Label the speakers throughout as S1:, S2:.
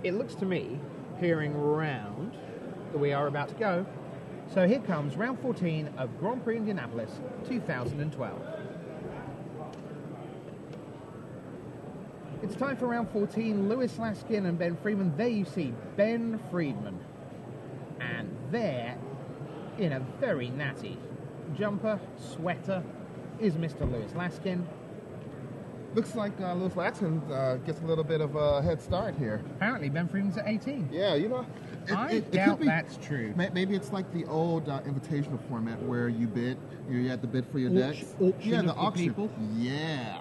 S1: It looks to me, peering around, that we are about to go. So here comes round 14 of Grand Prix Indianapolis 2012. It's time for round 14. Lewis Laskin and Ben Friedman. There you see Ben Friedman. And there, in a very natty jumper, sweater, is Mr. Lewis Laskin.
S2: Looks like Lewis Laskin gets a little bit of a head start here.
S1: Apparently Ben Friedman's at 18.
S2: Yeah, you know.
S1: I doubt that's true.
S2: Maybe it's like the old invitational format where you bid, you had to bid for your decks.
S1: Auction
S2: the auction.
S1: People.
S2: Yeah.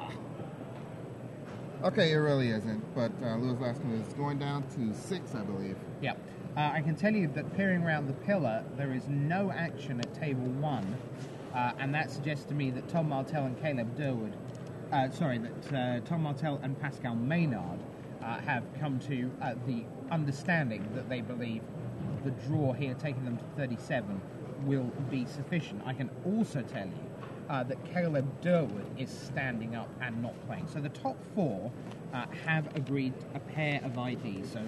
S2: Okay, it really isn't, but Lewis Laskin is going down to 6, I believe.
S1: Yeah. I can tell you that peering around the pillar, there is no action at table 1, and that suggests to me that Tom Martell and Caleb Durwood, Tom Martell and Pascal Maynard have come to the understanding that they believe the draw here, taking them to 37, will be sufficient. I can also tell you that Caleb Durwood is standing up and not playing. So the top 4 have agreed a pair of IDs. So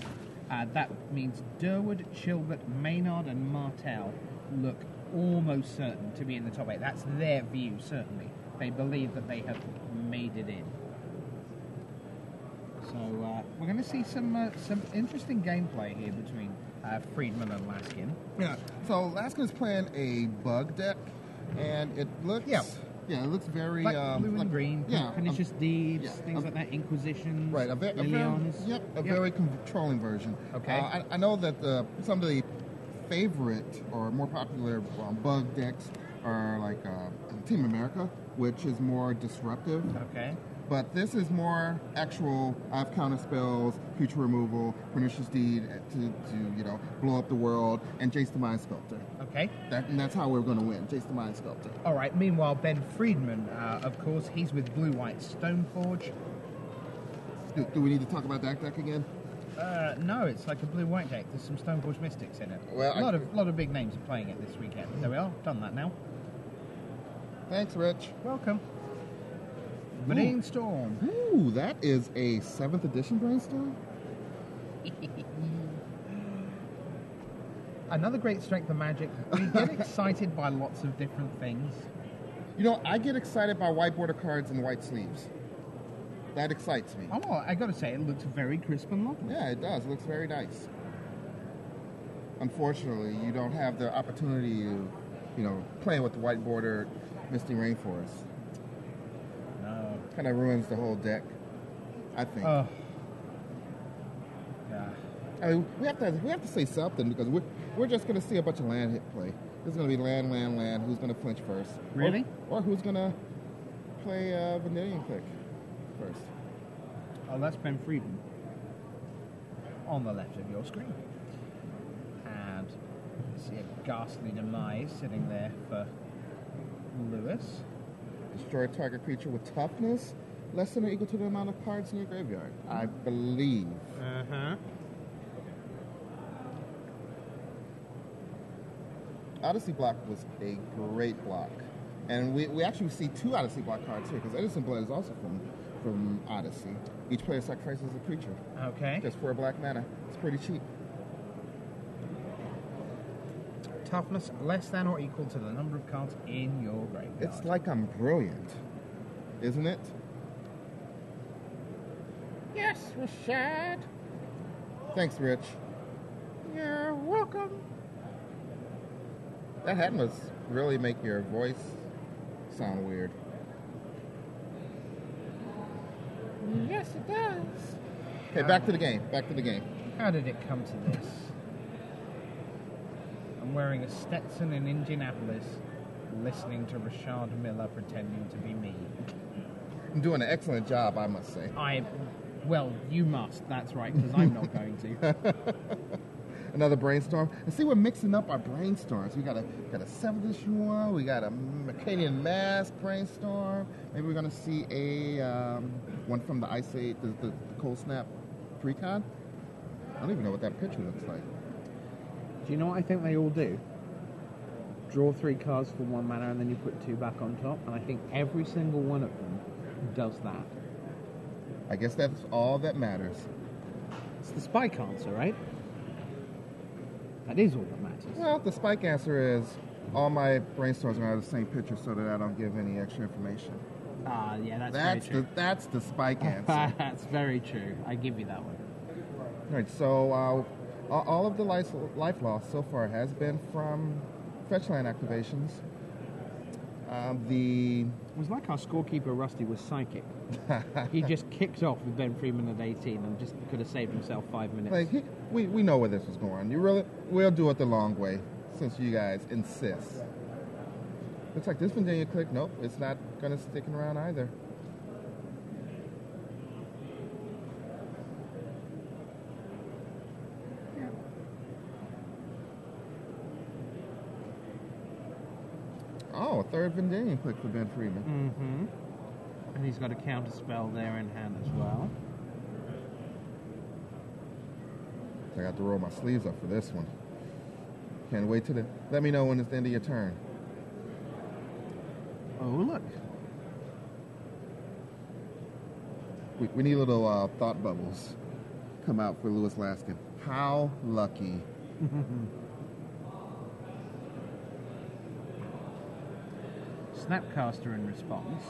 S1: that means Durwood, Chilbert, Maynard and Martell look almost certain to be in the top 8. That's their view, certainly. They believe that they have made it in. So we're going to see some interesting gameplay here between Friedman and Laskin.
S2: Yeah. So Laskin is playing a bug deck, and it looks it looks very
S1: like blue and green. Pernicious Deeds, things like that. Inquisitions.
S2: Right. A very controlling version.
S1: Okay.
S2: I know that some of the favorite or more popular bug decks are like Team America, which is more disruptive.
S1: Okay.
S2: But this is more actual. I have counter spells, future removal, Pernicious Deed to blow up the world, and Jace the Mind Sculptor.
S1: Okay.
S2: And that's how we're going to win. Jace the Mind Sculptor.
S1: All right. Meanwhile, Ben Friedman, of course, he's with Blue-White Stoneforge.
S2: Do we need to talk about that deck again?
S1: No, it's like a blue-white deck. There's some Stoneforge Mystics in it.
S2: Well,
S1: a lot of big names are playing it this weekend. There we are. Done that now.
S2: Thanks, Rich.
S1: Welcome. Brainstorm.
S2: Ooh, that is a 7th edition Brainstorm?
S1: Another great strength of Magic. We get excited by lots of different things.
S2: You know, I get excited by white border cards and white sleeves. That excites me.
S1: Oh, well, I got to say, it looks very crisp and lovely.
S2: Yeah, it does. It looks very nice. Unfortunately, you don't have the opportunity to, play with the white border Misty Rainforest.
S1: No.
S2: Kind of ruins the whole deck, I think.
S1: Oh. Yeah.
S2: I mean, we have to say something because we're just going to see a bunch of land hit play. This is going to be land. Who's going to flinch first?
S1: Really?
S2: Or who's going to play Vanillion Click first?
S1: Oh, that's Ben Friedman on the left of your screen. And you see a ghastly demise sitting there for Lewis.
S2: Destroy target creature with toughness less than or equal to the amount of cards in your graveyard. I believe.
S1: Uh-huh.
S2: Odyssey block was a great block. And we actually see 2 Odyssey block cards here, because Edison Blood is also from Odyssey. Each player sacrifices a creature.
S1: Okay.
S2: Just 4 black mana. It's pretty cheap.
S1: Toughness less than or equal to the number of cards in your graveyard.
S2: It's like I'm brilliant, isn't it?
S1: Yes, Rashad.
S2: Thanks, Rich.
S1: You're welcome.
S2: That hat must really make your voice sound weird.
S1: Yes, it does.
S2: Okay, back to the game.
S1: How did it come to this? I'm wearing a Stetson in Indianapolis, listening to Rashad Miller pretending to be me.
S2: I'm doing an excellent job, I must say.
S1: Well, you must. That's right, because I'm not going to.
S2: Another brainstorm. And see, we're mixing up our brainstorms. We got a 7th edition one. We got a Mercadian Mask brainstorm. Maybe we're gonna see a one from the Ice Age, the Cold Snap Precon. I don't even know what that picture looks like.
S3: Do you know what I think they all do? Draw 3 cards for 1 mana and then you put 2 back on top. And I think every single one of them does that.
S2: I guess that's all that matters.
S3: It's the spike answer, right? That is all that matters.
S2: Well, the spike answer is all my brainstorms are going to have the same picture so that I don't give any extra information.
S1: Yeah, that's very true.
S2: That's the spike answer.
S1: That's very true. I give you that one.
S2: All right, so all of the life loss so far has been from fetch land activations.
S3: It was like our scorekeeper Rusty was psychic. He just kicked off with Ben Freedman at 18 and just could have saved himself 5 minutes.
S2: Like we know where this was going. We'll do it the long way since you guys insist. Looks like this one didn't click. Nope, it's not gonna stick around either. Oh, a third Vendanian click for Ben Freedman.
S3: Mm-hmm. And he's got a counter spell there in hand as well.
S2: I got to roll my sleeves up for this one. Can't wait let me know when it's the end of your turn.
S3: Oh, look.
S2: We need little thought bubbles come out for Lewis Laskin. How lucky.
S3: Snapcaster in response.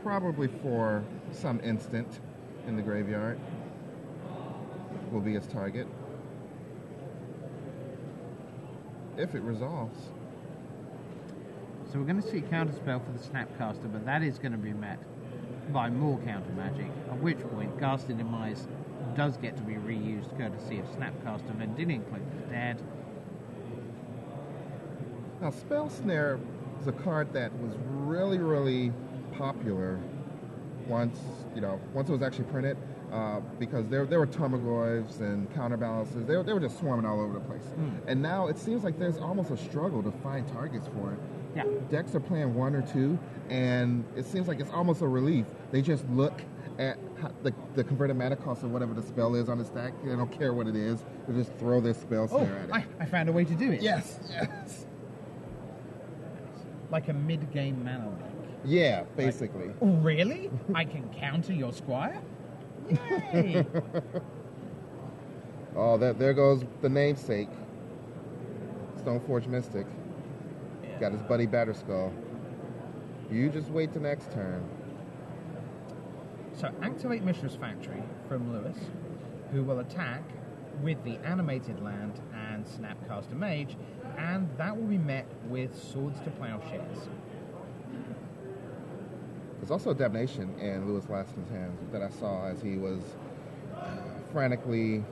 S2: Probably for some instant in the graveyard will be his target. If it resolves.
S3: So we're going to see counterspell for the Snapcaster, but that is going to be met by more counter magic, at which point Ghastly Demise does get to be reused courtesy of Snapcaster. Vendilion Click is dead.
S2: Now, Spell Snare is a card that was really, really popular once it was actually printed, because there were Tarmogoyfs and counterbalances. They were just swarming all over the place. And now it seems like there's almost a struggle to find targets for it.
S3: Yeah.
S2: Decks are playing one or two, and it seems like it's almost a relief. They just look at the converted mana cost of whatever the spell is on the stack. They don't care what it is. They just throw their Spell Snare at it.
S1: I found a way to do it.
S2: Yes.
S1: Like a mid-game mana leak.
S2: Yeah, basically.
S1: Oh, really? I can counter your squire? Yay!
S2: Oh, there goes the namesake. Stoneforge Mystic.
S1: Yeah.
S2: Got his buddy Batterskull. You just wait the next turn.
S1: So activate Mishra's Factory from Lewis, who will attack with the animated land and Snapcaster Mage, and that will be met with Swords to Plowshares.
S2: There's also a Damnation in Lewis Laskin's hands that I saw as he was frantically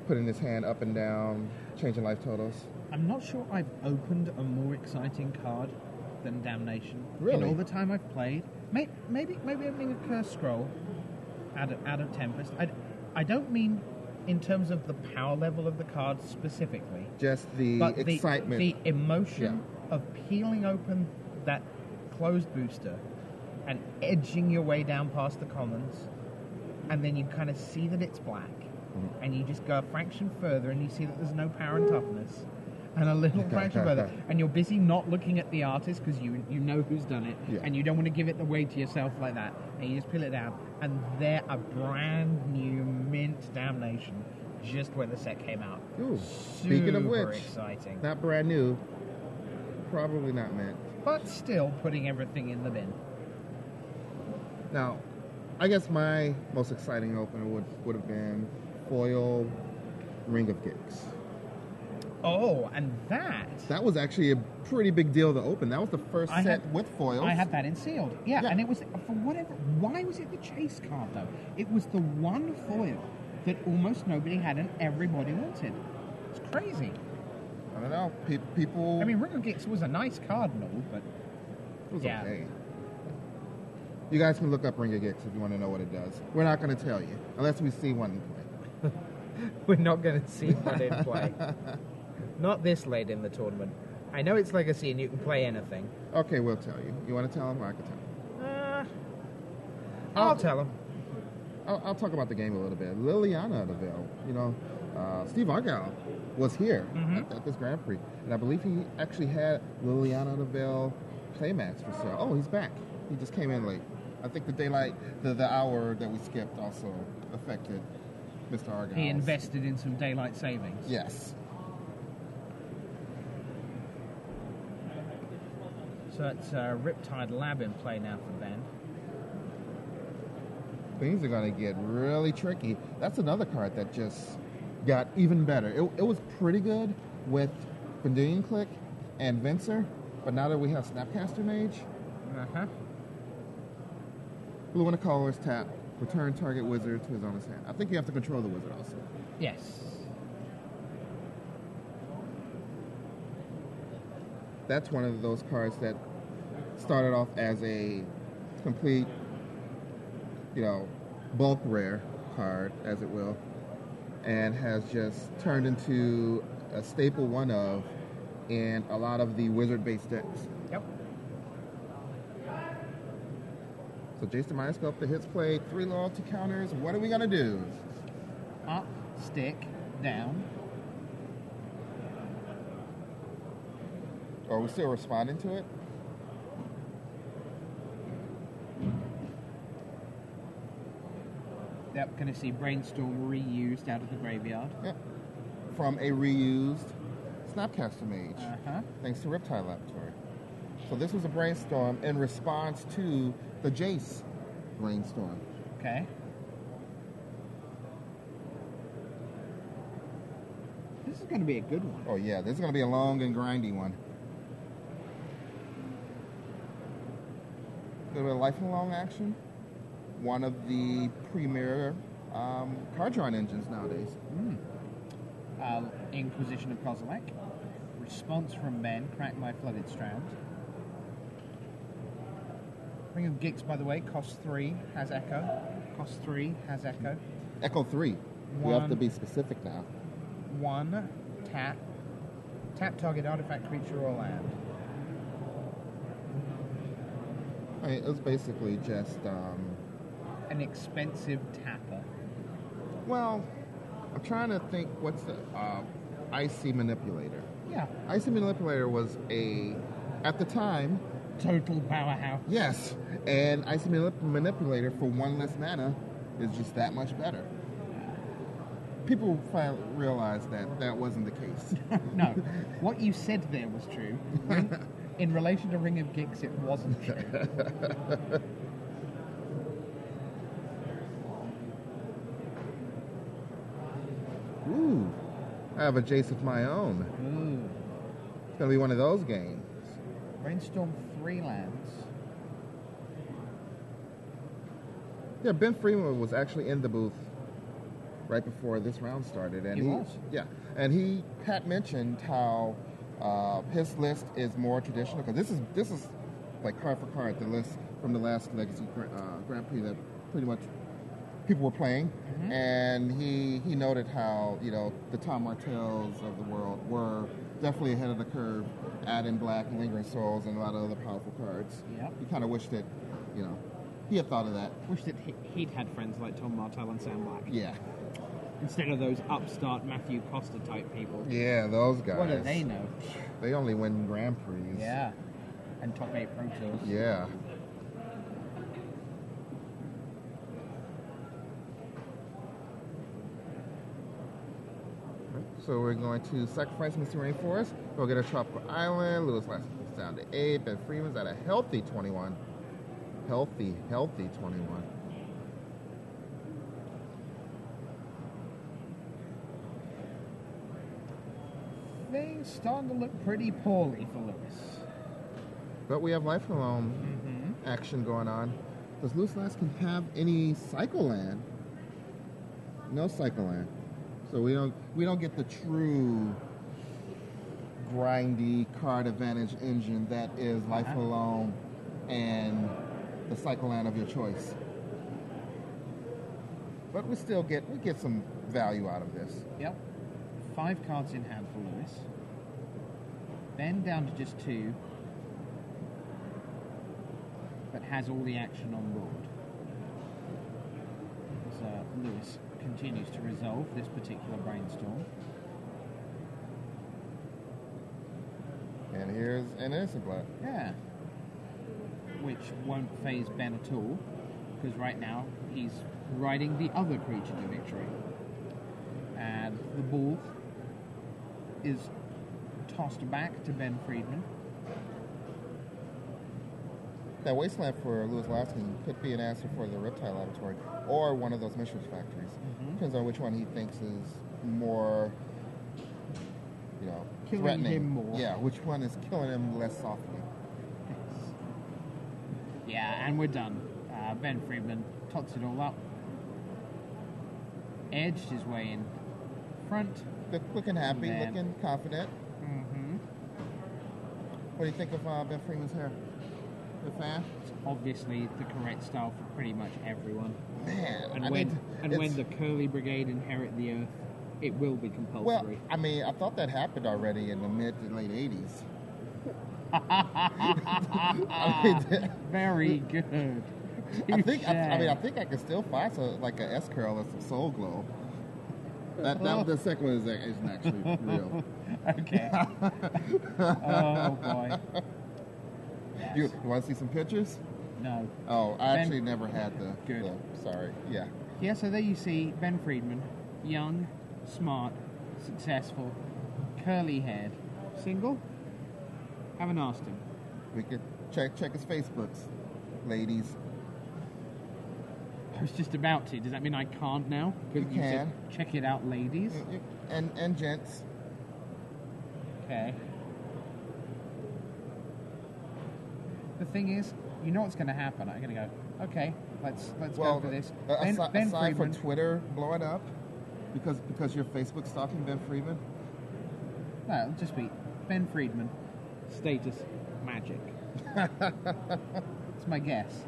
S2: putting his hand up and down, changing life totals.
S1: I'm not sure I've opened a more exciting card than Damnation.
S2: Really?
S1: In all the time I've played. Maybe opening a Curse Scroll out of Tempest. I don't mean in terms of the power level of the card specifically.
S2: Just the
S1: but
S2: excitement.
S1: The emotion of peeling open that closed booster and edging your way down past the commons, and then you kind of see that it's black, and you just go a fraction further and you see that there's no power and toughness, and a little fraction further, and you're busy not looking at the artist because you know who's done it, and you don't want to give it away to yourself like that, and you just peel it down, and they're a brand new mint Damnation just when the set came out.
S2: Ooh, speaking of which,
S1: exciting.
S2: not brand new, probably not mint.
S1: But still putting everything in the bin.
S2: Now, I guess my most exciting opener would have been foil Ring of Gix.
S1: Oh, and that
S2: was actually a pretty big deal to open. That was the first set with foils.
S1: I had that in sealed. Yeah, and it was, for whatever, why was it the chase card though? It was the one foil that almost nobody had and everybody wanted. It's crazy.
S2: I don't know. People...
S1: I mean, Ring of Gix was a nice card and all, but...
S2: It was okay. You guys can look up Ring of Gix if you want to know what it does. We're not going to tell you, unless we see one in play.
S1: We're not going to see one in play. Not this late in the tournament. I know it's Legacy and you can play anything.
S2: Okay, we'll tell you. You want to tell them or I can tell them?
S1: I'll tell them.
S2: I'll talk about the game a little bit. Liliana Deville, Steve Argyle was here at this Grand Prix, and I believe he actually had Liliana Deville playmats for sale. Oh, he's back. He just came in late. I think the hour that we skipped also affected Mr. Argyle.
S1: He invested in some daylight savings.
S2: Yes.
S1: So it's Riptide Lab in play now for Ben.
S2: Things are going to get really tricky. That's another card that just got even better. It was pretty good with Vendilion Click and Venser, but now that we have Snapcaster Mage, blue and a colorless tap, return target wizard to his owner's hand. I think you have to control the wizard also.
S1: Yes.
S2: That's one of those cards that started off as a complete, bulk rare card, as it will, and has just turned into a staple one of in a lot of the wizard-based decks.
S1: Yep.
S2: So Jason Minescope, the hits played, 3 loyalty counters. What are we going to do?
S1: Up, stick, down.
S2: Are we still responding to it?
S1: Yep, going to see Brainstorm reused out of the graveyard.
S2: Yep. From a reused Snapcaster Mage, thanks to Riptide Laboratory. So this was a Brainstorm in response to the Jace Brainstorm.
S1: Okay. This is going to be a good one.
S2: Oh yeah, this is going to be a long and grindy one. A little bit of Life and Long action. One of the premier card drawing engines nowadays.
S1: Inquisition of Kozilek. Response from Ben, Crack My Flooded Strand. Ring of Gix, by the way, costs 3, has Echo. Costs 3, has Echo.
S2: Echo 3. We have to be specific now.
S1: 1, tap. Tap target artifact, creature, or land.
S2: I mean, it was basically just...
S1: an expensive tapper.
S2: Well, I'm trying to think what's the... Icy Manipulator.
S1: Yeah.
S2: Icy Manipulator was at the time...
S1: Total powerhouse.
S2: Yes, and Icy Manipulator for 1 less mana is just that much better. People finally realized that wasn't the case.
S1: No, what you said there was true. In relation to Ring of Gix, it wasn't true.
S2: Ooh, I have a Jace of my own. It's going to be one of those games.
S1: Brainstorm 3 lands.
S2: Yeah, Ben Freeman was actually in the booth right before this round started. And
S1: He was?
S2: Yeah, and he had mentioned how his list is more traditional, because this is like card for card, the list from the last Legacy Grand Prix that pretty much people were playing. And he noted how, the Tom Martells of the world were definitely ahead of the curve, adding Black, Lingering Souls, and a lot of other powerful cards.
S1: Yep.
S2: He kind of wished that, he had thought of that.
S1: Wish that he'd had friends like Tom Martell and Sam Black.
S2: Yeah.
S1: Instead of those upstart Matthew Costa type people.
S2: Yeah, those guys.
S1: What do they know?
S2: They only win Grand Prix.
S1: Yeah. And top 8 Pro Tours.
S2: Yeah. So we're going to sacrifice Mr. Rainforest. We'll get a Tropical Island. Lewis last down to 8. Ben Freeman's at a healthy 21. Healthy 21.
S1: Things starting to look pretty poorly for Lewis.
S2: But we have Life Alone action going on. Does Lewis Laskin have any Cycle Land? No Cycle Land. So we don't get the true grindy card advantage engine that is Life Alone and the Cycle Land of your choice. But we get some value out of this.
S1: Yep. 5 cards in hand for Lewis. Ben down to just 2. But has all the action on board. As Lewis continues to resolve this particular brainstorm.
S2: And here's an Innocent Blood.
S1: Yeah. which won't phase Ben at all, because right now he's riding the other creature to victory. And the ball is tossed back to Ben Friedman.
S2: That wasteland for Louis Laskin could be an answer for the Reptile Laboratory or one of those Mishra's factories. Depends on which one he thinks is more,
S1: Killing
S2: threatening.
S1: him more.
S2: Yeah, which one is killing him less softly.
S1: Yeah, and we're done. Ben Friedman tots it all up. Edged his way in front.
S2: Looking happy,
S1: Man.
S2: looking confident.
S1: Mm-hmm.
S2: What do you think of Ben Friedman's hair? The fan?
S1: It's obviously the correct style for pretty much everyone.
S2: Man,
S1: And
S2: I
S1: when
S2: mean,
S1: when the Curly Brigade inherit the Earth, it will be compulsory.
S2: well, I mean, I thought that happened already in the mid to late 80s.
S1: Very good.
S2: I think
S1: Touche.
S2: I can still find like a S curl or some Soul Glow. The second one isn't actually real.
S1: Okay. Oh boy. Yes.
S2: You want to see some pictures?
S1: No.
S2: Oh, I actually never had the.
S1: Good.
S2: Sorry. Yeah.
S1: Yeah. So there you see Ben Friedman, young, smart, successful, curly-haired, single. Haven't asked him.
S2: We could check his Facebooks, ladies.
S1: I was just about to. Does that mean I can't now?
S2: You
S1: said,
S2: can.
S1: check it out, ladies.
S2: And gents.
S1: Okay. The thing is, you know what's going to happen. I'm going to go, okay, let's go for this. Ben
S2: Aside
S1: Friedman.
S2: from Twitter blowing up, because your Facebook stalking Ben Friedman.
S1: No, it'll just be Ben Friedman, status, magic. It's my guess.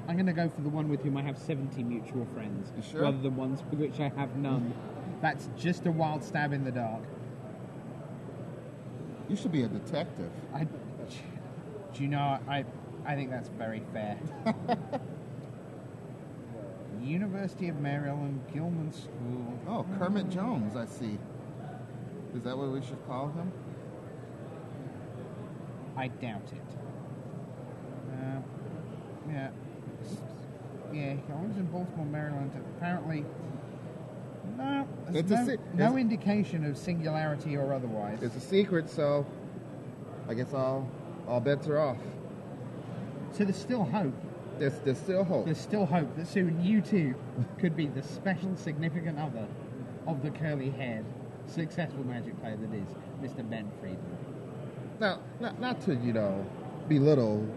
S1: I'm going to go for the one with whom I have 70 mutual friends,
S2: You sure?
S1: rather than ones with which I have none. That's just a wild stab in the dark.
S2: You should be a detective.
S1: Do you know, I think that's very fair. University of Maryland, Gilman School.
S2: Oh, Kermit Jones, I see. Is that what we should call him?
S1: I doubt it. Yeah. Yeah, he lives in Baltimore, Maryland. Apparently, no, there's no indication of singularity or otherwise.
S2: It's a secret, so I guess all bets are off.
S1: So there's still hope.
S2: There's still hope.
S1: There's still hope that soon you too could be the special significant other of the curly-haired, successful Magic player that is Mr. Ben Friedman.
S2: Now, not to belittle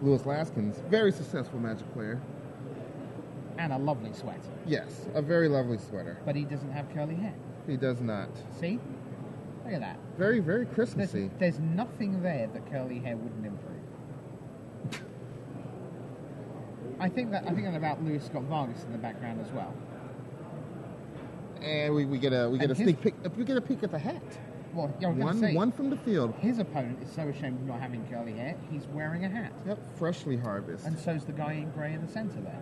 S2: Louis Laskin's very successful Magic player.
S1: And a lovely sweater.
S2: Yes, a very lovely sweater.
S1: But he doesn't have curly hair.
S2: He does not.
S1: See? Look at that.
S2: Very, very Christmassy.
S1: There's nothing there that curly hair wouldn't improve. I think that about Louis Scott Vargas in the background as well.
S2: And we get a sneak peek. We get a peek at the hat.
S1: Well, I was gonna say,
S2: one from the field.
S1: His opponent is so ashamed of not having curly hair, he's wearing a hat.
S2: Yep, freshly harvested.
S1: And so's the guy in grey in the centre there.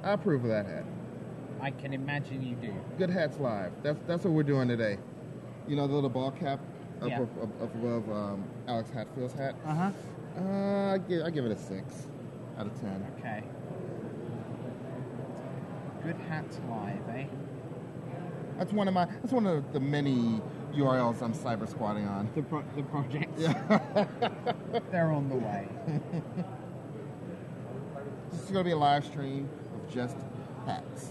S2: I approve of that hat.
S1: I can imagine you do.
S2: Good Hats Live. That's what we're doing today. You know the little ball cap up above Alex Hatfield's hat?
S1: Uh-huh.
S2: I give it a 6 out of 10.
S1: Okay. Good Hats Live, eh?
S2: That's one of the many URLs I'm cyber squatting on.
S1: The projects.
S2: Yeah.
S1: They're on the way.
S2: This is going to be a live stream of just hats.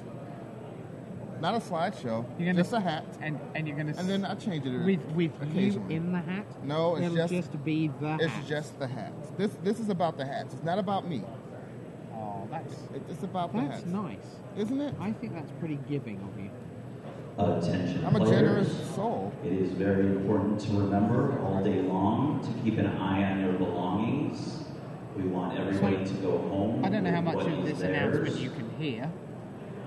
S2: Not a slideshow, just a hat.
S1: And you're going to...
S2: And then I change it
S1: with
S2: occasionally.
S1: you in the hat?
S2: No,
S1: It'll just be the hat.
S2: It's just the hats. This is about the hats. It's not about me.
S1: Oh,
S2: It's about the hats.
S1: That's nice.
S2: Isn't it?
S1: I think that's pretty giving of you.
S4: Attention
S2: I'm a
S4: players.
S2: generous soul.
S4: It is very important to remember all day long to keep an eye on your belongings. We want everybody to go home.
S1: I don't know how much
S4: with
S1: of
S4: what
S1: this
S4: is theirs.
S1: announcement you can hear.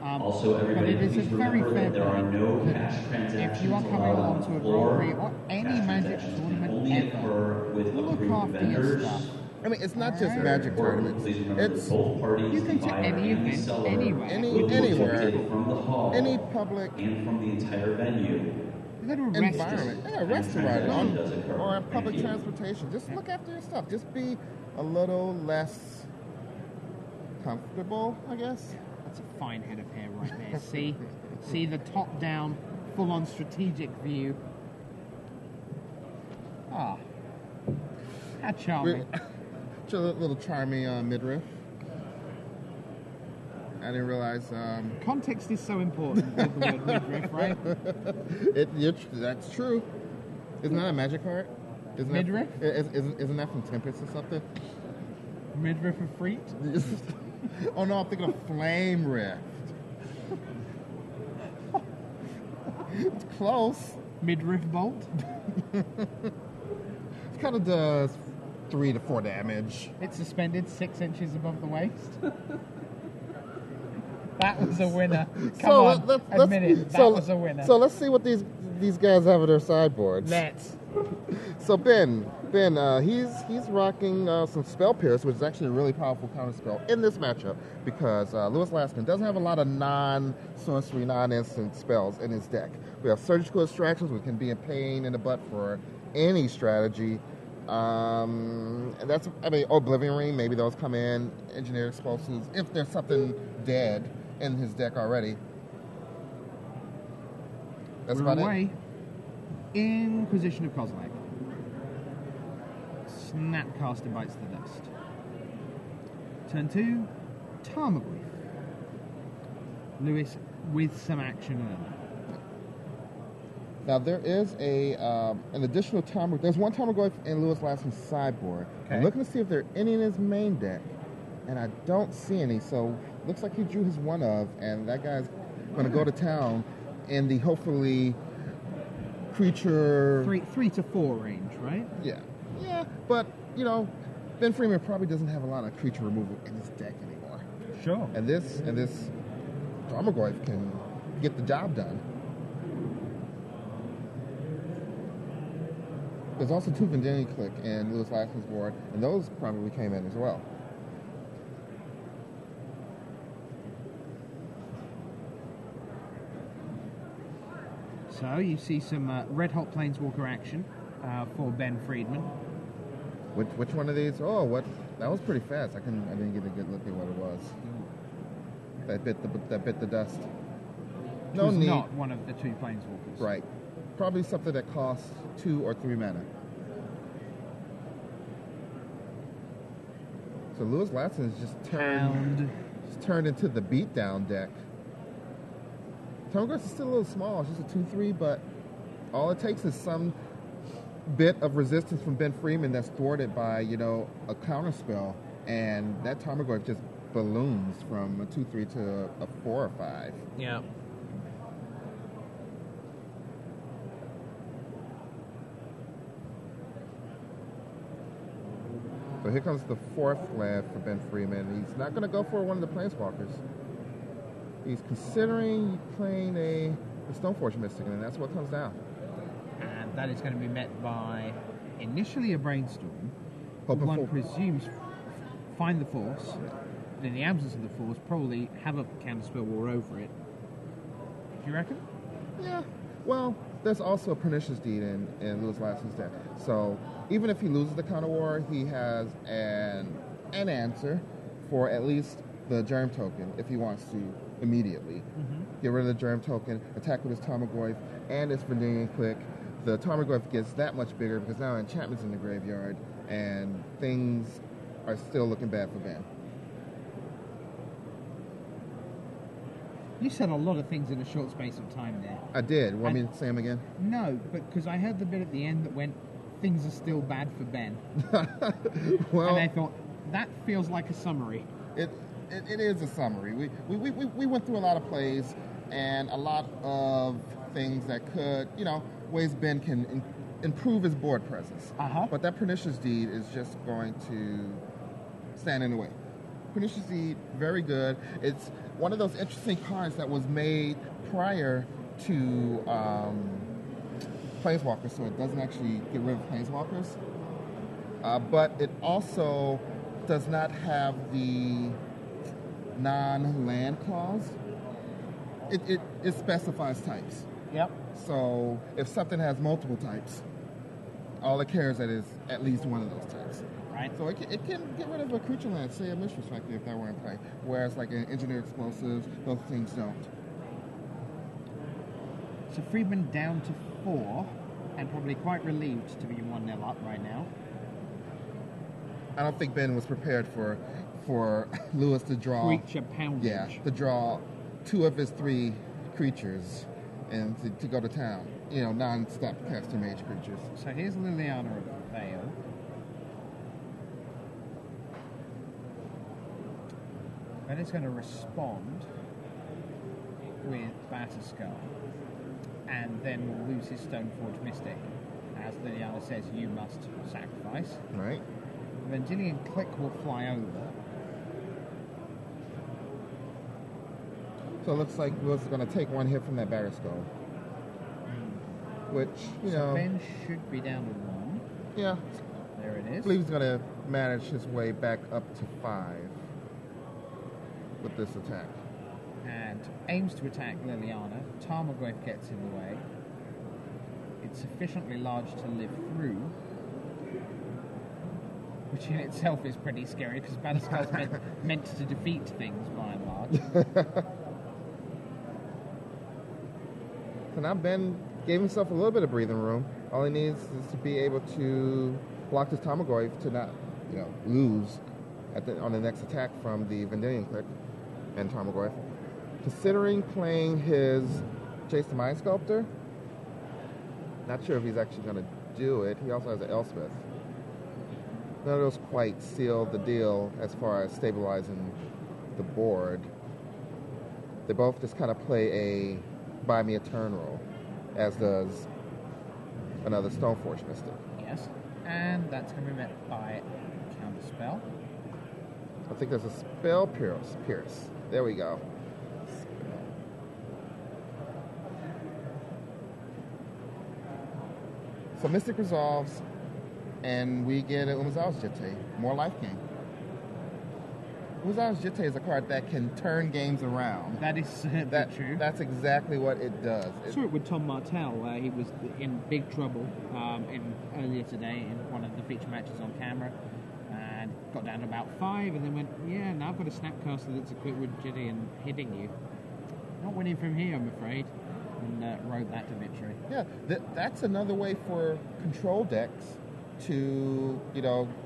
S4: Also, everybody,
S1: but it is
S4: please
S1: a very
S4: remember
S1: fair
S4: that there are
S1: point
S4: no
S1: that
S4: cash transactions
S1: if you are coming
S4: allowed
S1: along
S4: on
S1: to
S4: the
S1: a
S4: floor.
S1: Grand Prix or any
S4: Cash
S1: Magic
S4: transactions
S1: tournament
S4: can only
S1: ever,
S4: occur with
S1: look
S4: approved
S1: after your
S4: vendors.
S1: stuff.
S2: I mean, it's not just
S1: Very
S2: Magic
S4: Important.
S2: tournaments.
S4: Please remember
S2: It's
S4: that both parties,
S1: You can
S4: the
S1: take
S4: buyer
S1: any
S4: and the
S1: event,
S4: seller,
S1: anywhere.
S4: will be
S2: Anywhere.
S4: ejected from the hall
S2: Any public.
S4: and from the entire venue.
S1: go to a
S2: environment.
S1: restaurant.
S2: Yeah, a restaurant
S4: Does occur.
S2: or public transportation. Just look after your stuff. Just be a little less comfortable, I guess.
S1: That's a fine head of hair right there. See the top-down, full-on strategic view. Ah, how charming.
S2: Just a little charming midriff. I didn't realize.
S1: Context is so important with the word midriff, right?
S2: That's true. Isn't that a magic heart?
S1: Midriff?
S2: Isn't that from Tempest or something?
S1: Midriff of Freet?
S2: Oh no, I'm thinking of Flame Rift. It's close.
S1: Midriff bolt?
S2: It kind of does 3 to 4 damage.
S1: It's suspended 6 inches above the waist. That was a winner. Come on, admit it. That was a winner.
S2: So let's see what these guys have at their sideboards.
S1: Let's.
S2: So Ben, he's rocking some Spell Pierce, which is actually a really powerful counter spell in this matchup because Lewis Laskin doesn't have a lot of non-sorcery, non-instant spells in his deck. We have Surgical Extractions, which can be a pain in the butt for any strategy. And that's, Oblivion Ring, maybe those come in, Engineered Explosives, if there's something dead in his deck already. That's
S1: We're
S2: about
S1: away. Inquisition of Kozilek. Snapcaster bites the dust. Turn 2, Tarmogoyf. Lewis with some action early.
S2: Now there is an additional Tarmogoyf. There's one Tarmogoyf in Lewis Laskin's sideboard.
S1: Okay.
S2: I'm looking to see if there are any in his main deck, and I don't see any. So looks like he drew his one of, and that guy's going to go to town in the hopefully creature
S1: 3 to 4 range, right?
S2: Yeah, but Ben Freedman probably doesn't have a lot of creature removal in his deck anymore.
S1: Sure.
S2: And this Tarmogoyf can get the job done. There's also 2 Vendilion Click in Lewis Laskin's board, and those probably came in as well.
S1: So you see some Red Hot Planeswalker action for Ben Freedman.
S2: Which one of these? Oh, what? That was pretty fast. I didn't get a good look at what it was. That bit the dust. No
S1: Who's
S2: need.
S1: not one of the 2 Planeswalkers.
S2: Right. Probably something that costs 2 or 3 mana. So Lewis Laskin is just turned into the beatdown deck. Tarmogoyf is still a little small. It's just a 2/3, but all it takes is some bit of resistance from Ben Freedman that's thwarted by, a counter spell, and that Tarmogoyf just balloons from a 2/3 to a 4 or 5.
S1: Yeah.
S2: So here comes the 4th land for Ben Freedman. He's not going to go for one of the Planeswalkers. He's considering playing a Stoneforge Mystic, and that's what comes down.
S1: And that is going to be met by initially a Brainstorm.
S2: Hoping
S1: One
S2: for-
S1: presumes find the Force. And in the absence of the Force, probably have a Counterspell War over it. Do you reckon?
S2: Yeah. Well, there's also a Pernicious Deed in Lewis Laskin's deck. So even if he loses the counter war, he has an answer for at least the Germ token if he wants to immediately. Get rid of the Germ token, attack with his Tarmogoyf and his Vendilion Click. The Tarmogoyf gets that much bigger because now enchantment's in the graveyard and things are still looking bad for Ben.
S1: You said a lot of things in a short space of time there.
S2: I did. Want me to say them again?
S1: No, but because I heard the bit at the end that went, things are still bad for Ben.
S2: Well,
S1: And I thought, that feels like a summary.
S2: It is a summary. We went through a lot of plays and a lot of things that could, ways Ben can improve his board presence. But that Pernicious Deed is just going to stand in the way. Pernicious Deed, very good. It's one of those interesting cards that was made prior to Planeswalkers, so it doesn't actually get rid of Planeswalkers. But it also does not have the non-land clause. It specifies types.
S1: Yep.
S2: So if something has multiple types, all it cares that is at least one of those types.
S1: Right.
S2: So it can get rid of a creature land, say a Mistress Factory if that were in play. Whereas like in engineered explosives, those things don't.
S1: So Friedman down to 4, and probably quite relieved to be 1-0 up right now.
S2: I don't think Ben was prepared for Lewis to draw.
S1: Creature poundage.
S2: Yeah, to draw 2 of his 3 creatures and to go to town. You know, non-step caster mage creatures.
S1: So here's Liliana of Vale. Ben is going to respond with Batterskull, and then will lose his Stoneforge Mystic. As Liliana says, you must sacrifice.
S2: Right.
S1: Vendilion Click will fly over.
S2: So it looks like Lewis is going to take 1 hit from that Batterskull. Which, you
S1: So
S2: know...
S1: Ben should be down to 1.
S2: Yeah.
S1: There it
S2: I
S1: is.
S2: believe he's going to manage his way back up to 5 with this attack.
S1: And aims to attack Liliana. Tarmogoyf gets in the way. It's sufficiently large to live through, which in itself is pretty scary because Batterskull's meant to defeat things by and large.
S2: So now Ben gave himself a little bit of breathing room. All he needs is to be able to block his Tarmogoyf to not, lose on the next attack from the Vendilion Click and Tarmogoyf. Considering playing his Chase the Mind Sculptor, not sure if he's actually going to do it. He also has an Elspeth. None of those quite seal the deal as far as stabilizing the board. They both just kind of play a buy me a turn roll, as does another Stoneforge Mystic.
S1: Yes, and that's going to be met by Counterspell.
S2: I think there's a Spell Pierce. There we go. So Mystic resolves, and we get an Umezawa's Jitte, more life gain. Umezawa's Jitte is a card that can turn games around.
S1: That is certainly true.
S2: That's exactly what it does.
S1: I saw it with Tom Martell. He was in big trouble earlier today in one of the feature matches on camera, and got down to about 5, and then went, yeah, now I've got a Snapcaster that's equipped with Jitte and hitting you. Not winning from here, I'm afraid. And rode that to victory.
S2: Yeah, that's another way for control decks to,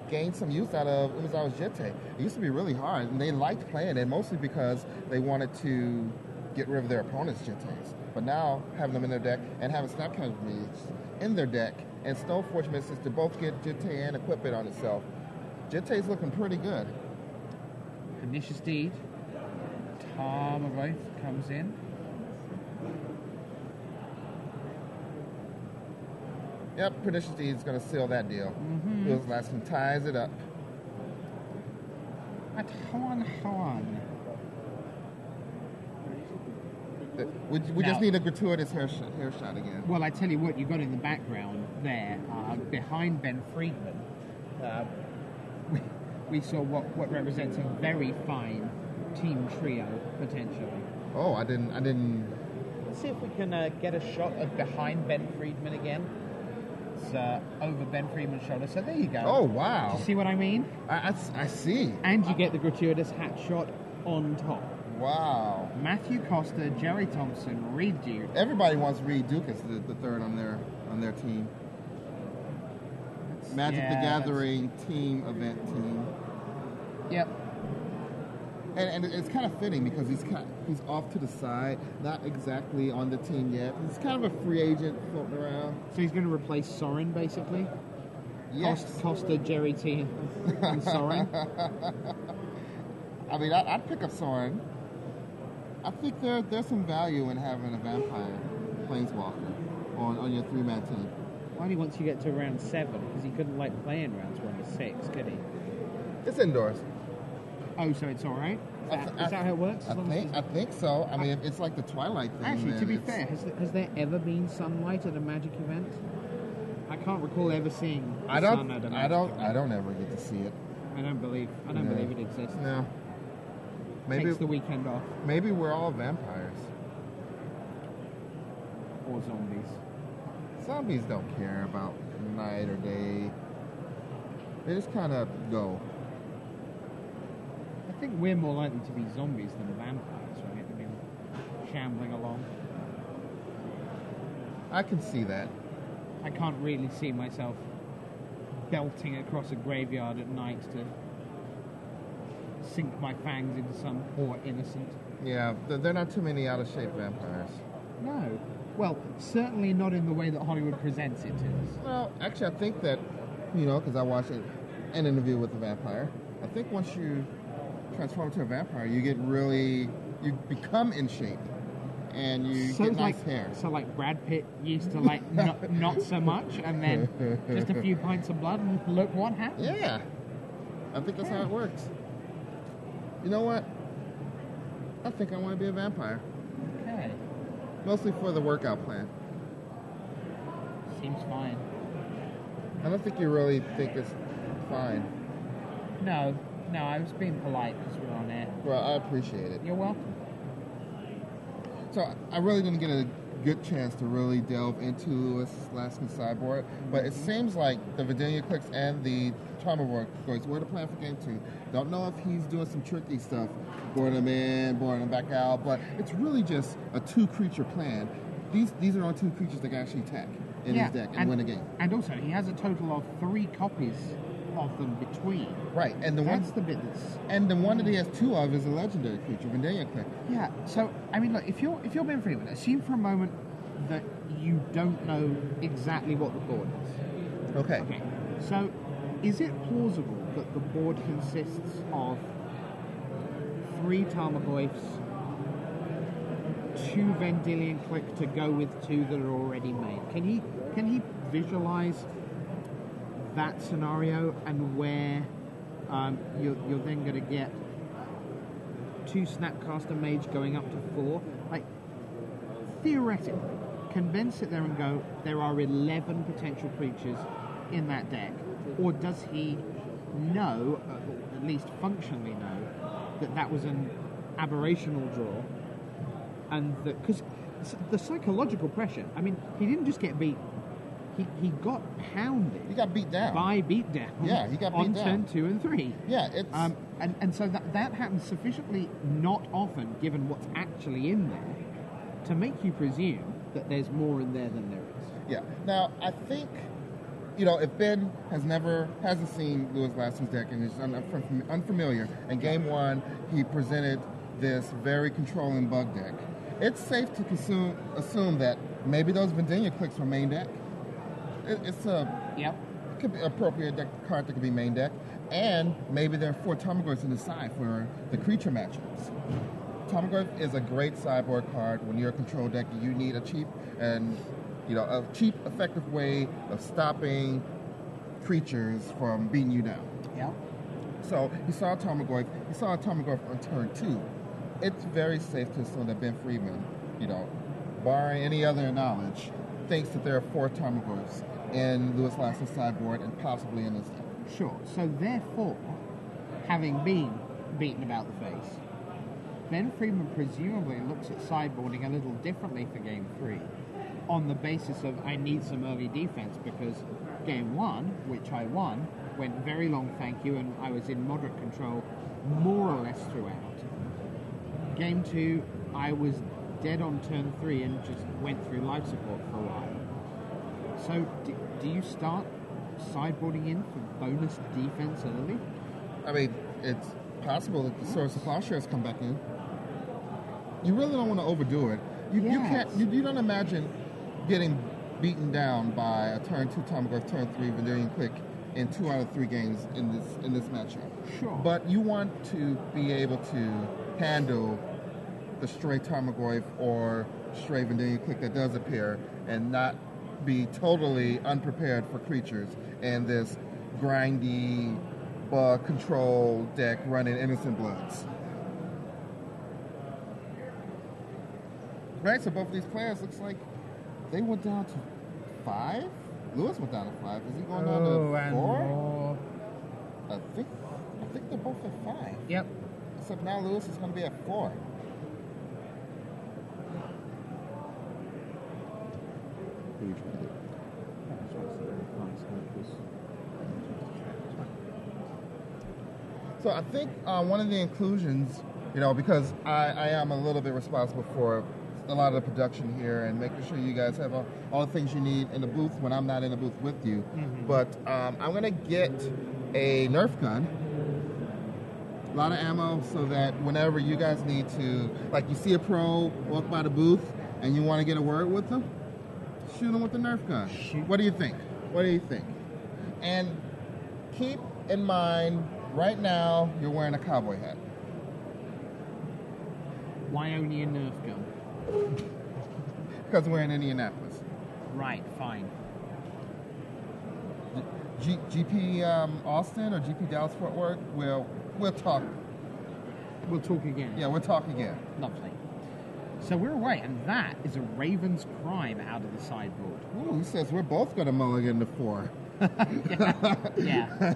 S2: gain some use out of Umezawa's Jitte. It used to be really hard, and they liked playing it mostly because they wanted to get rid of their opponent's Jittes. But now, having them in their deck and having Snapcaster in their deck and Stoneforge Mystics to both get Jitte and equip it on itself, Jitte's looking pretty good.
S1: Pernicious Deed. Tarmogoyf comes in.
S2: Yep, Pernicious Deed is going to seal that deal. Mm-hmm. Laskin ties it up.
S1: At Hoan.
S2: We just need a gratuitous hair shot again.
S1: Well, I tell you what, you got in the background there, behind Ben Friedman, we saw what represents a very fine team trio, potentially.
S2: Oh, I didn't...
S1: Let's see if we can get a shot of behind Ben Friedman again. It's over Ben Friedman's shoulder, so there you go.
S2: Oh, wow.
S1: Do you see what I mean?
S2: I see.
S1: And you get the gratuitous hat shot on top.
S2: Wow.
S1: Matthew Costa, Jerry Thompson, Reed Duke.
S2: Everybody wants Reed Duke as the third on their team. Magic the Gathering team event team.
S1: Yep.
S2: And it's kind of fitting because he's off to the side, not exactly on the team yet. He's kind of a free agent floating around.
S1: So he's going to replace Soren, basically?
S2: Yes.
S1: Costa, Jerry T, and Soren?
S2: I mean, I'd pick up Soren. I think there's some value in having a vampire planeswalker on your 3-man team.
S1: Only once you get to round 7, because he couldn't playing rounds 1 to 6, could he?
S2: It's indoors.
S1: Oh, so it's all right? Is that how it works?
S2: I think so. I mean, it's like the Twilight thing.
S1: Actually, to be fair, has there ever been sunlight at a Magic event? I can't recall ever seeing sun at a Magic event.
S2: I don't ever get to see it.
S1: I don't believe it exists.
S2: No. Maybe
S1: takes the weekend off.
S2: Maybe we're all vampires.
S3: or zombies?
S2: Zombies don't care about night or day. They just kind of go.
S3: I think we're more likely to be zombies than vampires, right? I mean, shambling along.
S2: I can see that.
S3: I can't really see myself belting across a graveyard at night to sink my fangs into some poor innocent.
S2: Yeah, there are not too many out-of-shape vampires.
S3: No. Well, certainly not in the way that Hollywood presents it to us.
S2: Well, actually, I think that, because I watched an interview with a vampire, I think once you transform into a vampire, you become in shape. And you get nice hair.
S3: So like Brad Pitt used to like not so much, and then just a few pints of blood, and look what happened.
S2: Yeah, I think that's how it works. You know what? I think I want to be a vampire.
S3: Okay.
S2: Mostly for the workout plan.
S3: Seems fine.
S2: I don't think you really think it's fine.
S3: No, I was being polite because we're on air.
S2: Well, I appreciate it.
S3: You're welcome.
S2: So I really didn't get a good chance to really delve into Lewis Laskin's sideboard, but it seems like the Vidania clicks and the Tarmogoyfs were the plan for game 2. Don't know if he's doing some tricky stuff, board them in, board them back out, but it's really just a 2-creature plan. These are only 2 creatures that can actually attack in his deck and win a game.
S3: And also, he has a total of 3 copies of them between.
S2: Right, and
S3: that's the bit that's...
S2: And the one that he has 2 of is a legendary creature, Vidania click.
S3: Yeah, so, I mean, look, if you're Ben Friedman, assume for a moment that you don't know exactly what the board is.
S2: Okay.
S3: So, is it plausible that the board consists of 3 Tarmogoyfs, 2 Vendilion Click to go with 2 that are already made? Can he visualize that scenario, and where you're then going to get 2 Snapcaster Mage going up to 4? Like, theoretically, can Ben sit there and go, there are 11 potential creatures in that deck? Or does he know, or at least functionally know, that was an aberrational draw? And that, because the psychological pressure, I mean, he didn't just get beat, he got hounded.
S2: He got beat down.
S3: By beatdown.
S2: Yeah, he got beat down.
S3: On turn 2 and 3.
S2: Yeah, it's...
S3: And so that happens sufficiently not often, given what's actually in there, to make you presume that there's more in there than there is.
S2: Yeah. Now, I think, if Ben hasn't seen Lewis Laskin's deck and is unfamiliar, in game 1, he presented this very controlling bug deck, it's safe to assume that maybe those Vidania clicks were main deck. It's
S3: Yep.
S2: It could be an appropriate card that could be main deck, and maybe there are 4 Tarmogoyfs in the side for the creature matchups. Tarmogoyf is a great sideboard card. When you're a control deck, you need a cheap, effective way of stopping creatures from beating you down.
S3: Yep.
S2: So he saw a Tarmogoyf. He saw a Tarmogoyf on turn 2. It's very safe to assume that Ben Friedman, barring any other knowledge, thinks that there are 4 Tarmogoyfs in Lewis Laskin's sideboard and possibly in his deck.
S3: Sure. So therefore, having been beaten about the face, Ben Friedman presumably looks at sideboarding a little differently for game 3, on the basis of I need some early defense, because game 1, which I won, went very long, thank you, and I was in moderate control more or less throughout. Game 2, I was dead on turn 3 and just went through life support for a while. So, do you start sideboarding in for bonus defense early?
S2: I mean, it's possible that the Source of Plowshares come back in. You really don't want to overdo it. You can't. You don't imagine getting beaten down by a turn 2 Tarmogoyf, turn 3 Vidania Click in 2 out of 3 games in this matchup.
S3: Sure.
S2: But you want to be able to handle the stray Tarmogoyf or stray Vidania Click that does appear, and not be totally unprepared for creatures in this grindy bug control deck running Innocent Bloods. Right, so both of these players looks like they went down to 5. Lewis went down to 5. Is he going down to 4? I think they're both at 5.
S3: Yep.
S2: Except now Lewis is going to be at 4. So I think one of the inclusions, because I am a little bit responsible for a lot of the production here and making sure you guys have all the things you need in the booth when I'm not in the booth with you. Mm-hmm. But I'm going to get a Nerf gun, a lot of ammo, so that whenever you guys need to, like you see a pro walk by the booth and you want to get a word with them, shoot them with the Nerf gun. What do you think? And keep in mind, right now, you're wearing a cowboy hat.
S3: Why only a Nerf gun?
S2: Because we're in Indianapolis.
S3: Right, fine.
S2: GP Austin or GP Dallas Fort Worth, we'll talk.
S3: We'll talk again.
S2: Yeah, we'll talk again.
S3: Lovely. So we're away, and that is a Raven's Crime out of the sideboard.
S2: Ooh, he says we're both going to mulligan to 4.
S3: Yeah.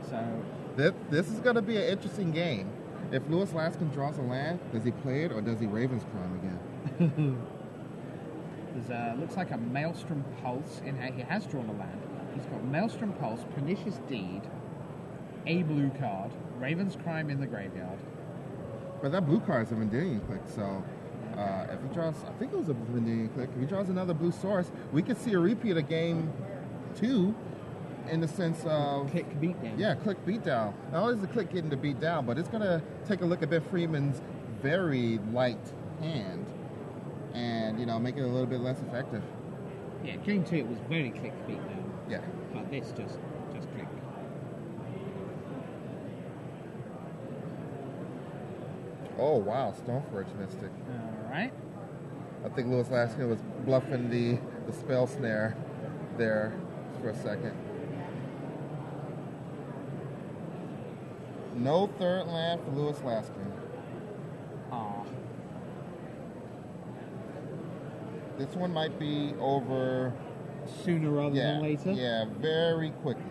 S3: So
S2: this is going to be an interesting game. If Lewis Laskin draws a land, does he play it or does he Raven's Crime again?
S3: There's looks like a Maelstrom Pulse. He has drawn a land. He's got Maelstrom Pulse, Pernicious Deed, a blue card, Raven's Crime in the graveyard.
S2: But that blue card is a Vendilion Click, so if he draws, I think it was a Vendilion Click, if he draws another blue source, we could see a repeat of game 2 in the sense of...
S3: Click beatdown.
S2: Yeah, click beatdown. Not only is the click getting to beat down, but it's going to take a look at Ben Friedman's very light hand and, make it a little bit less effective.
S3: Yeah, game 2 it was very click beatdown.
S2: Yeah.
S3: But this just click.
S2: Oh, wow, Stoneforge Mystic.
S3: All right.
S2: I think Lewis Laskin was bluffing the spell snare there for a second. No third land for Lewis Laskin.
S3: Aw.
S2: This one might be over
S3: Sooner rather than later?
S2: Yeah, very quickly.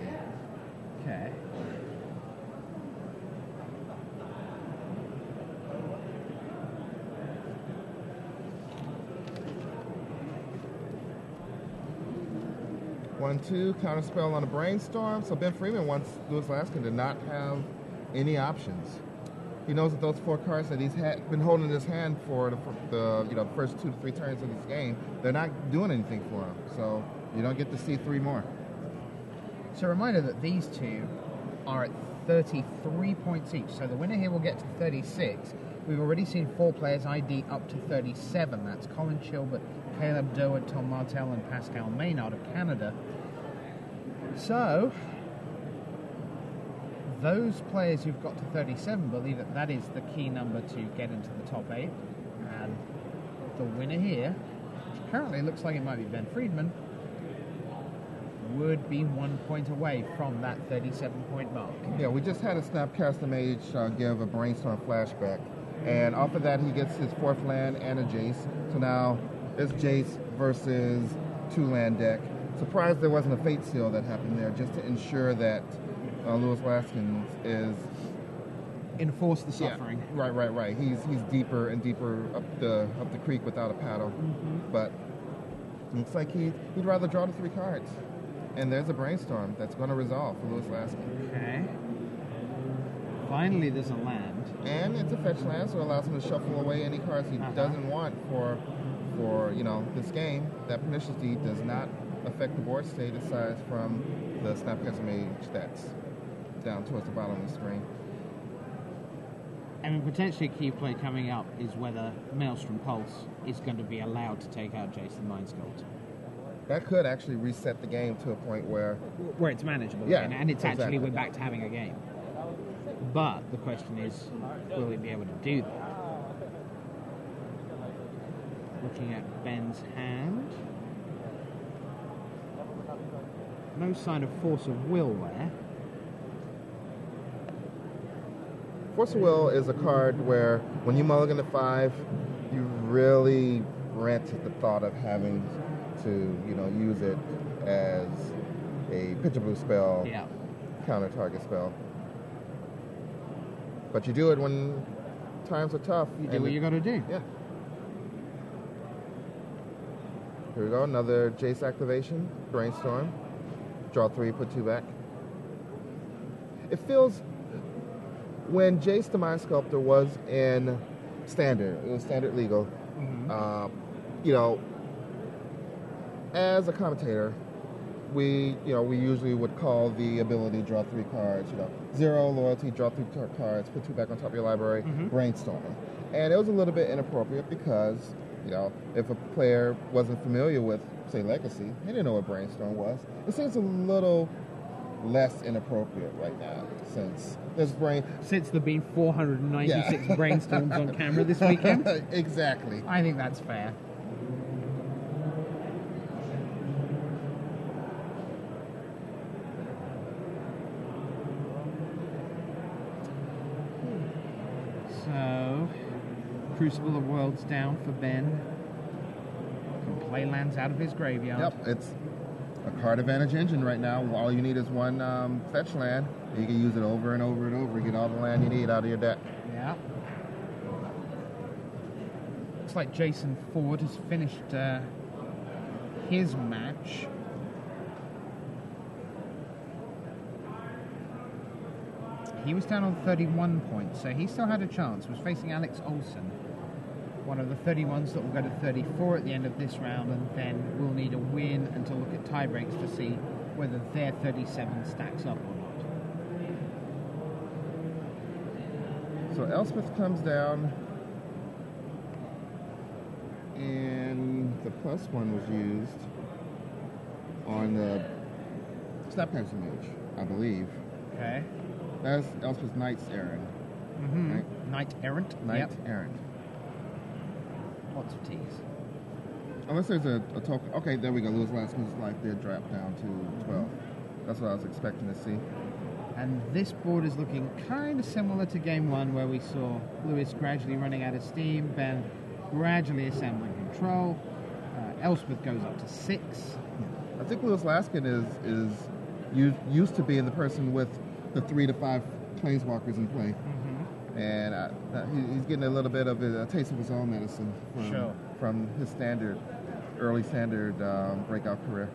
S3: Okay.
S2: One, two, counterspell on a brainstorm. So Ben Friedman wants Lewis Laskin to not have any options. He knows that those 4 cards that he's been holding in his hand for the first 2 to 3 turns of this game, they're not doing anything for him. So you don't get to see 3 more.
S3: So a reminder that these two are at 33 points each. So the winner here will get to 36. We've already seen 4 players ID up to 37. That's Colin Chilbert, Caleb Durwood, Tom Martell, and Pascal Maynard of Canada. So those players who've got to 37 believe that that is the key number to get into the top 8. And the winner here, which currently looks like it might be Ben Friedman, would be 1 point away from that 37-point mark.
S2: Yeah, we just had a Snapcaster Mage give a Brainstorm flashback. And off of that, he gets his 4th land and a Jace. So now it's Jace versus 2-land deck. Surprised there wasn't a Fate Seal that happened there, just to ensure that Lewis Laskin is...
S3: Enforce the suffering.
S2: Yeah, right. He's deeper and deeper up the creek without a paddle. Mm-hmm. But looks like he'd rather draw the 3 cards. And there's a Brainstorm that's going to resolve for Lewis Laskin.
S3: Okay. Finally, there's a land.
S2: And it's a fetch land, so it allows him to shuffle away any cards he doesn't want for this game. That Pernicious Deed does not affect the board state aside from the Snapcaster Mage that's down towards the bottom of the screen.
S3: And potentially a key play coming up is whether Maelstrom Pulse is going to be allowed to take out Jason Mindsculpt.
S2: That could actually reset the game to a point where
S3: it's manageable
S2: again,
S3: and it's
S2: exactly.
S3: actually we're back to having a game. But the question is, will we be able to do that? Looking at Ben's hand. No sign of Force of Will there.
S2: Force of Will is a card where when you mulligan to 5, you really rent at the thought of having to, use it as a picture blue spell, counter target spell. But you do it when times are tough.
S3: You do what you got to do.
S2: Yeah. Here we go, another Jace activation, Brainstorm. Draw 3, put 2 back. It feels, when Jace the Mind Sculptor was in Standard, it was Standard Legal, you know, as a commentator, we usually would call the ability draw 3 cards, 0 loyalty, draw 3 cards, put 2 back on top of your library, brainstorming. And it was a little bit inappropriate because, if a player wasn't familiar with, say, Legacy, they didn't know what brainstorm was. It seems a little less inappropriate right now since there's
S1: Since there have been 496 brainstorms on camera this weekend.
S2: Exactly.
S1: I think that's fair. So, Crucible of Worlds down for Ben. Can play lands out of his graveyard.
S2: Yep, it's a card advantage engine right now. All you need is one fetch land. You can use it over and over and over. Get all the land you need out of your deck.
S1: Yeah. Looks like Jason Ford has finished his match. He was down on 31 points, so he still had a chance. Was facing Alex Olsen, one of the 31s that will go to 34 at the end of this round, and then we'll need a win and to look at tie breaks to see whether their 37 stacks up or not.
S2: So Elspeth comes down, and the +1 was used on the Snapcaster Mage, I believe.
S1: Okay.
S2: That's Elspeth's Knight's Errand. Right?
S1: Knight Errant.
S2: Knight Errant.
S1: Lots of T's.
S2: Unless there's a token. Okay, there we go. Lewis Laskin's life did drop down to 12. That's what I was expecting to see.
S1: And this board is looking kind of similar to game 1, where we saw Lewis gradually running out of steam, Ben gradually assembling control, Elspeth goes up to 6.
S2: I think Lewis Laskin is used to being the person with the 3 to 5 planeswalkers in play. And he's getting a little bit of a taste of his own medicine from his early standard breakout career.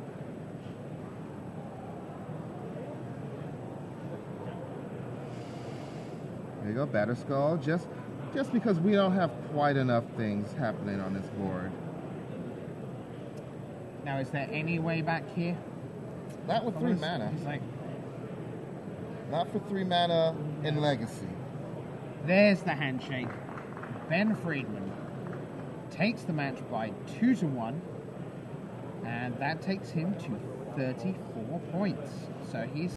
S2: There you go, Batterskull. Just because we don't have quite enough things happening on this board.
S1: Now, is there any way back here?
S2: Not with 3 mana. Not for 3 mana in Legacy.
S1: There's the handshake. Ben Friedman takes the match by 2-1, and that takes him to 34 points. So he's